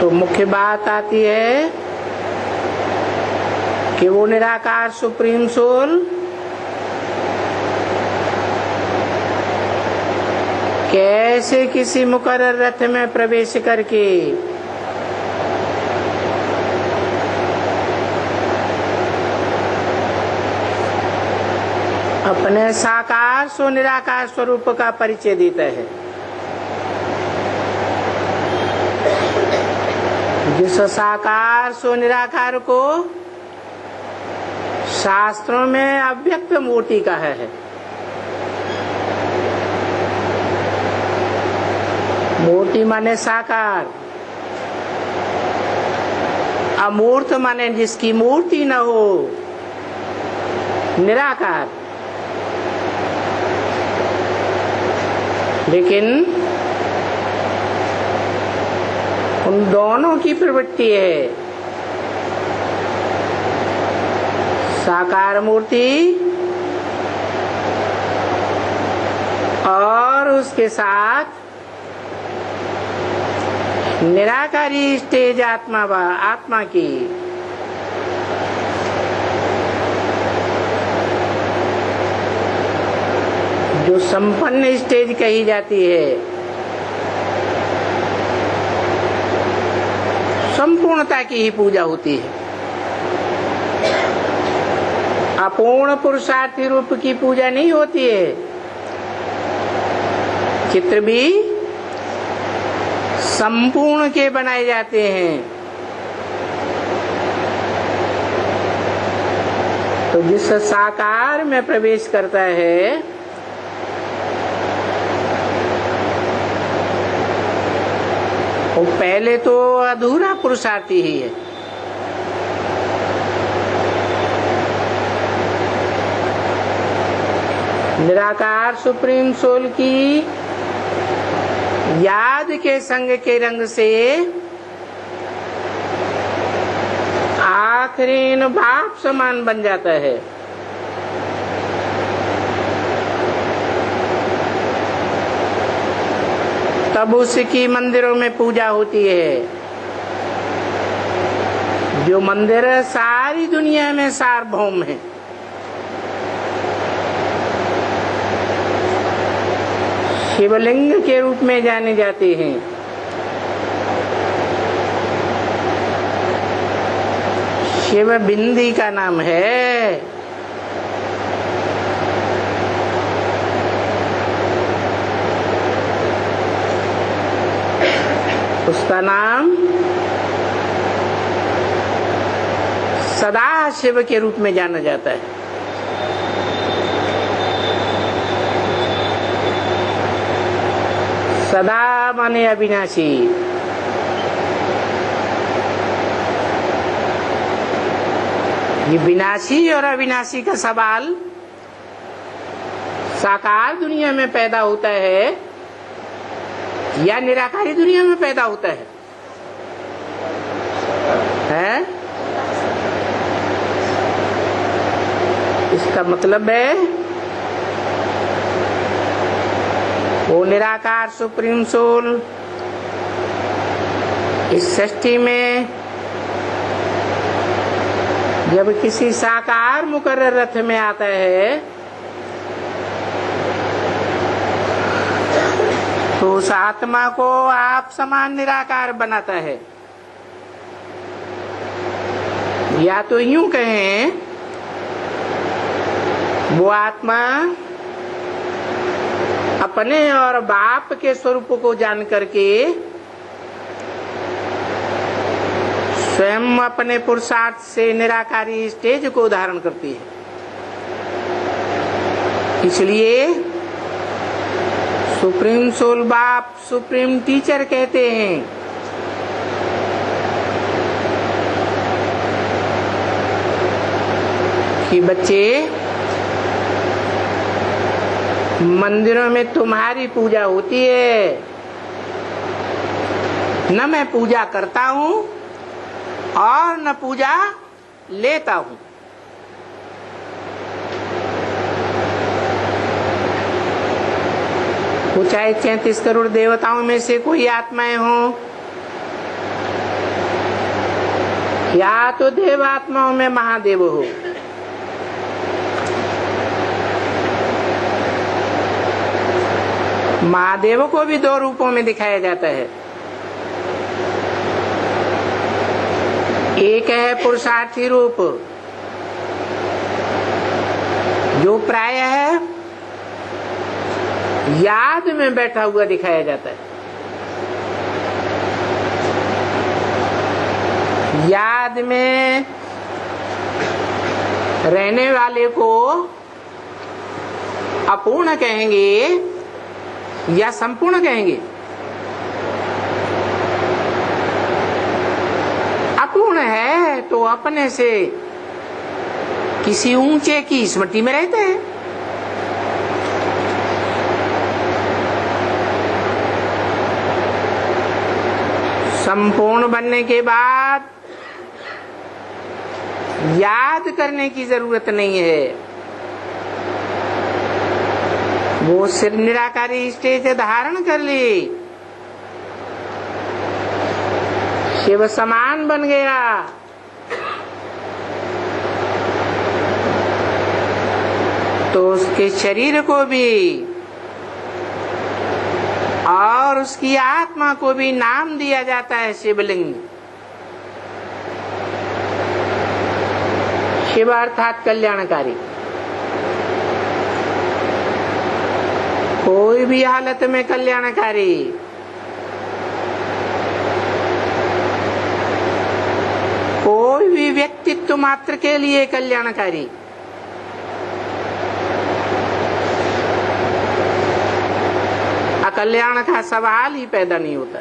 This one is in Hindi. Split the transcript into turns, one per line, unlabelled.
तो मुख्य बात आती है कि वो निराकार सुप्रीम सोल कैसे किसी मुकर्रर रथ में प्रवेश करके अपने साकार सो निराकार स्वरूप का परिचय देता है। जिस साकार सो निराकार को शास्त्रों में अव्यक्त मूर्ति कहा है। मूर्ति माने साकार, अमूर्त माने जिसकी मूर्ति न हो, निराकार। लेकिन उन दोनों की प्रवृत्ति है। साकार मूर्ति और उसके साथ निराकारी स्टेज आत्मा की जो संपन्न स्टेज कही जाती है, संपूर्णता की ही पूजा होती है। अपूर्ण पुरुषार्थी रूप की पूजा नहीं होती है। चित्र भी संपूर्ण के बनाए जाते हैं। तो जिस साकार में प्रवेश करता है वो पहले तो अधूरा पुरुषार्थी ही है। निराकार सुप्रीम सोल की याद के संग के रंग से आखिरी भाव समान बन जाता है। तब उसकी मंदिरों में पूजा होती है। जो मंदिर सारी दुनिया में सार्वभौम है। शिवलिंग के रूप में जाने जाते हैं। शिव बिंदी का नाम है। उसका नाम सदा शिव के रूप में जाना जाता है। सदा माने अविनाशी। ये विनाशी और अविनाशी का सवाल साकार दुनिया में पैदा होता है या निराकारी दुनिया में पैदा होता है? इसका मतलब है वो निराकार सुप्रीम सोल इस सृष्टि में जब किसी साकार मुकर्रर रथ में आता है तो उस आत्मा को आप समान निराकार बनाता है। या तो यूं कहें वो आत्मा अपने और बाप के स्वरूप को जान करके स्वयं अपने पुरुषार्थ से निराकारी स्टेज को धारण करती है। इसलिए सुप्रीम सोल बाप सुप्रीम टीचर कहते हैं कि बच्चे मंदिरों में तुम्हारी पूजा होती है, न मैं पूजा करता हूं और न पूजा लेता हूं। वो चाहे 33 करोड़ देवताओं में से कोई आत्माएं हों या तो देवात्माओं में महादेव हो, महादेव को भी दो रूपों में दिखाया जाता है। एक है पुरुषार्थी रूप, जो प्राय है याद में बैठा हुआ दिखाया जाता है। याद में रहने वाले को अपूर्ण कहेंगे या संपूर्ण कहेंगे? अपूर्ण है तो अपने से किसी ऊंचे की स्मृति में रहते हैं। संपूर्ण बनने के बाद याद करने की जरूरत नहीं है, वो सिर्फ निराकारी स्टेज धारण कर ली, शिव समान बन गया। तो उसके शरीर को भी और उसकी आत्मा को भी नाम दिया जाता है शिवलिंग। शिव अर्थात कल्याणकारी। कोई भी हालत में कल्याणकारी। कोई भी व्यक्तित्व मात्र के लिए कल्याणकारी। अकल्याण का सवाल ही पैदा नहीं होता।